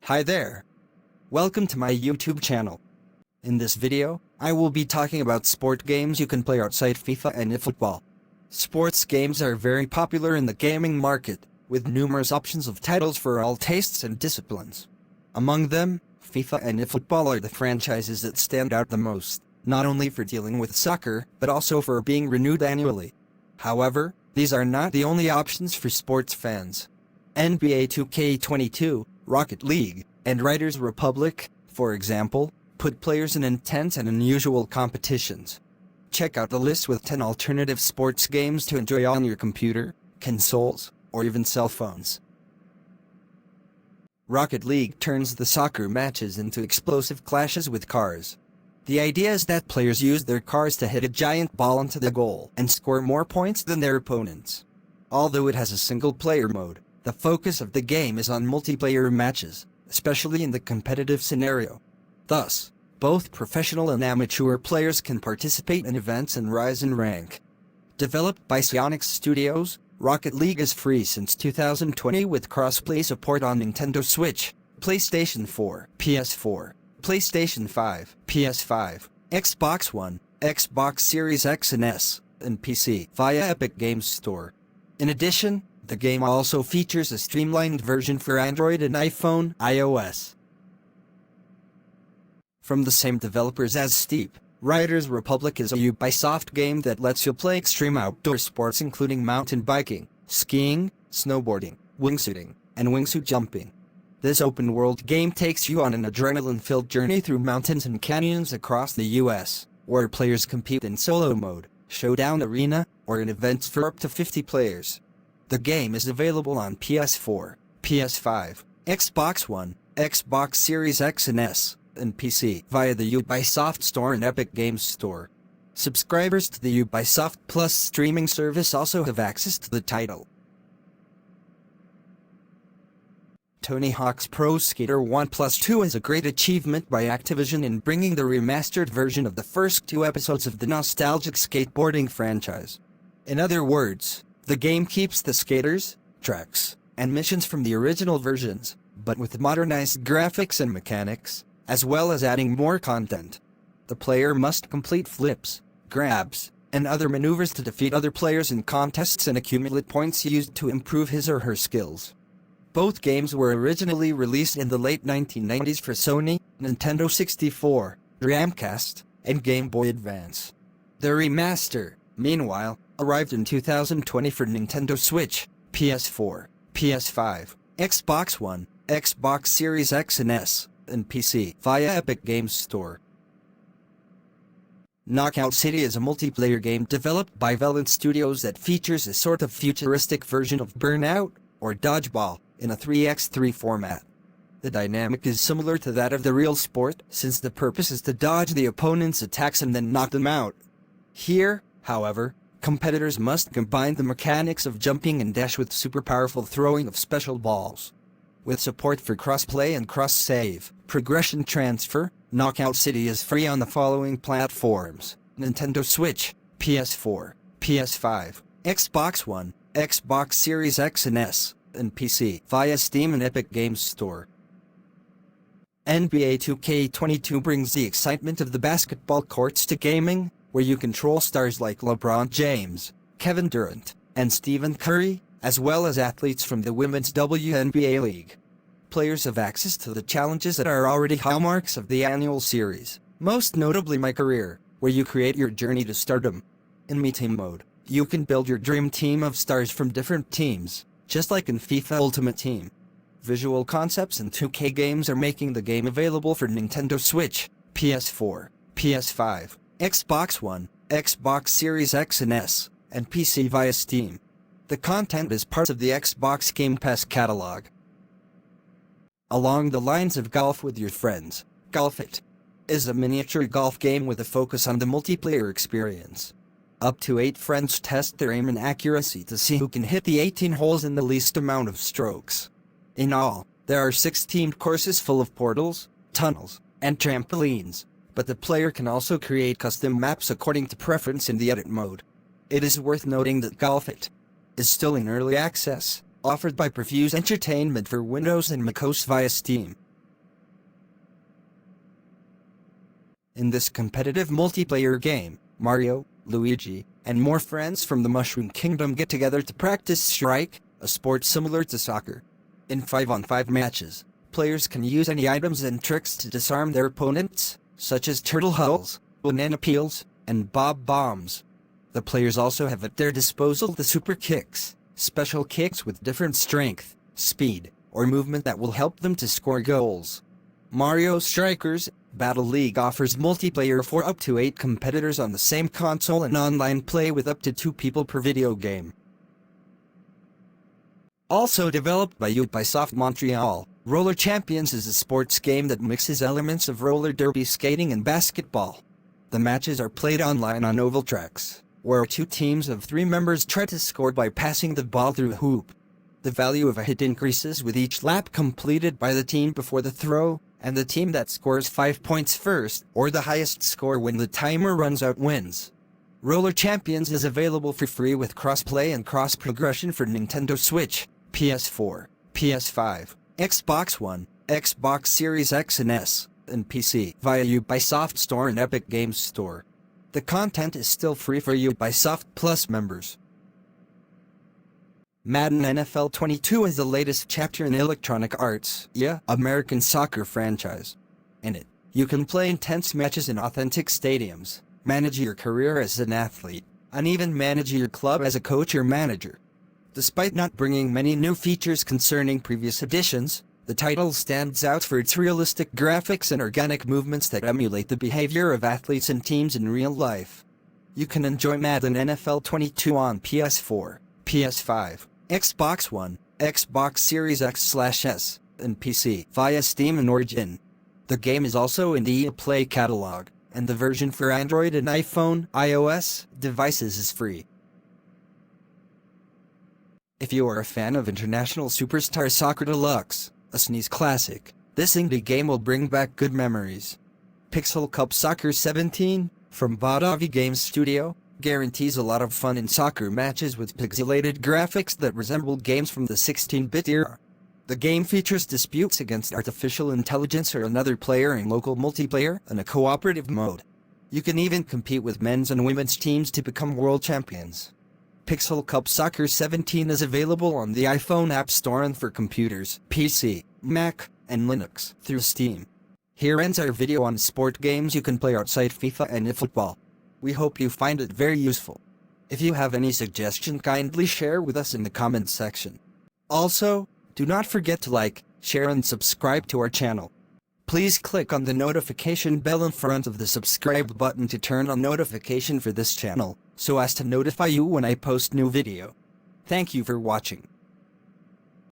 Hi there. Welcome to my YouTube channel. In this video, I will be talking about sport games you can play outside FIFA and eFootball. Sports games are very popular in the gaming market, with numerous options of titles for all tastes and disciplines. Among them, FIFA and eFootball are the franchises that stand out the most, not only for dealing with soccer, but also for being renewed annually. However, these are not the only options for sports fans. NBA 2K22, Rocket League, and Riders Republic, for example, put players in intense and unusual competitions. Check out the list with 10 alternative sports games to enjoy on your computer, consoles, or even cell phones. Rocket League turns the soccer matches into explosive clashes with cars. The idea is that players use their cars to hit a giant ball into the goal and score more points than their opponents. Although it has a single-player mode, the focus of the game is on multiplayer matches, especially in the competitive scenario. Thus, both professional and amateur players can participate in events and rise in rank. Developed by Psyonix Studios, Rocket League is free since 2020 with cross-play support on Nintendo Switch, PlayStation 4, PS4, PlayStation 5, PS5, Xbox One, Xbox Series X and S, and PC via Epic Games Store. In addition, the game also features a streamlined version for Android and iPhone, iOS. From the same developers as Steep, Riders Republic is a Ubisoft game that lets you play extreme outdoor sports including mountain biking, skiing, snowboarding, wingsuiting, and wingsuit jumping. This open-world game takes you on an adrenaline-filled journey through mountains and canyons across the US, where players compete in solo mode, showdown arena, or in events for up to 50 players. The game is available on PS4, PS5, Xbox One, Xbox Series X and S, and PC via the Ubisoft Store and Epic Games Store. Subscribers to the Ubisoft Plus streaming service also have access to the title. Tony Hawk's Pro Skater 1+2 is a great achievement by Activision in bringing the remastered version of the first 2 episodes of the nostalgic skateboarding franchise. In other words, the game keeps the skaters, tracks, and missions from the original versions, but with modernized graphics and mechanics, as well as adding more content. The player must complete flips, grabs, and other maneuvers to defeat other players in contests and accumulate points used to improve his or her skills. Both games were originally released in the late 1990s for Sony, Nintendo 64, Dreamcast, and Game Boy Advance. The remaster, meanwhile, arrived in 2020 for Nintendo Switch, PS4, PS5, Xbox One, Xbox Series X and S, and PC via Epic Games Store. Knockout City is a multiplayer game developed by Valent Studios that features a sort of futuristic version of Burnout, or Dodgeball, in a 3x3 format. The dynamic is similar to that of the real sport, since the purpose is to dodge the opponent's attacks and then knock them out. Here, however, competitors must combine the mechanics of jumping and dash with super powerful throwing of special balls. With support for cross-play and cross-save, progression transfer, Knockout City is free on the following platforms: Nintendo Switch, PS4, PS5, Xbox One, Xbox Series X and S, and PC via Steam and Epic Games Store. NBA 2K22 brings the excitement of the basketball courts to gaming, where you control stars like LeBron James, Kevin Durant, and Stephen Curry, as well as athletes from the Women's WNBA League. Players have access to the challenges that are already hallmarks of the annual series, most notably My Career, where you create your journey to stardom. In Me Team mode, you can build your dream team of stars from different teams, just like in FIFA Ultimate Team. Visual Concepts and 2K Games are making the game available for Nintendo Switch, PS4, PS5, Xbox One, Xbox Series X and S, and PC via Steam. The content is part of the Xbox Game Pass catalog. Along the lines of golf with your friends, Golfit is a miniature golf game with a focus on the multiplayer experience. Up to 8 friends test their aim and accuracy to see who can hit the 18 holes in the least amount of strokes. In all, there are 6 themed courses full of portals, tunnels, and trampolines, but the player can also create custom maps according to preference in the edit mode. It is worth noting that Golfit is still in early access, offered by Previews Entertainment for Windows and macOS via Steam. In this competitive multiplayer game, Mario, Luigi, and more friends from the Mushroom Kingdom get together to practice Strike, a sport similar to soccer. In 5-on-5 matches, players can use any items and tricks to disarm their opponents, such as turtle hulls, banana peels, and bob bombs. The players also have at their disposal the super kicks, special kicks with different strength, speed, or movement that will help them to score goals. Mario Strikers Battle League offers multiplayer for up to 8 competitors on the same console and online play with up to 2 people per video game. Also developed by Ubisoft Montreal, Roller Champions is a sports game that mixes elements of roller derby skating and basketball. The matches are played online on oval tracks, where 2 teams of 3 members try to score by passing the ball through a hoop. The value of a hit increases with each lap completed by the team before the throw, and the team that scores 5 points first, or the highest score when the timer runs out, wins. Roller Champions is available for free with cross-play and cross-progression for Nintendo Switch, PS4, PS5, Xbox One, Xbox Series X and S, and PC via Ubisoft Store and Epic Games Store. The content is still free for Ubisoft Plus members. Madden NFL 22 is the latest chapter in Electronic Arts' American soccer franchise. In it, you can play intense matches in authentic stadiums, manage your career as an athlete, and even manage your club as a coach or manager. Despite not bringing many new features concerning previous editions, the title stands out for its realistic graphics and organic movements that emulate the behavior of athletes and teams in real life. You can enjoy Madden NFL 22 on PS4, PS5, Xbox One, Xbox Series X/S, and PC via Steam and Origin. The game is also in the EA Play catalog, and the version for Android and iPhone iOS devices is free. If you are a fan of International Superstar Soccer Deluxe, a SNES classic, this indie game will bring back good memories. Pixel Cup Soccer 17, from Bodavi Games Studio, guarantees a lot of fun in soccer matches with pixelated graphics that resemble games from the 16-bit era. The game features disputes against artificial intelligence or another player in local multiplayer and a cooperative mode. You can even compete with men's and women's teams to become world champions. Pixel Cup Soccer 17 is available on the iPhone App Store and for computers, PC, Mac, and Linux through Steam. Here ends our video on sport games you can play outside FIFA and eFootball. We hope you find it very useful. If you have any suggestion, kindly share with us in the comments section. Also, do not forget to like, share and subscribe to our channel. Please click on the notification bell in front of the subscribe button to turn on notification for this channel, so as to notify you when I post new video. Thank you for watching.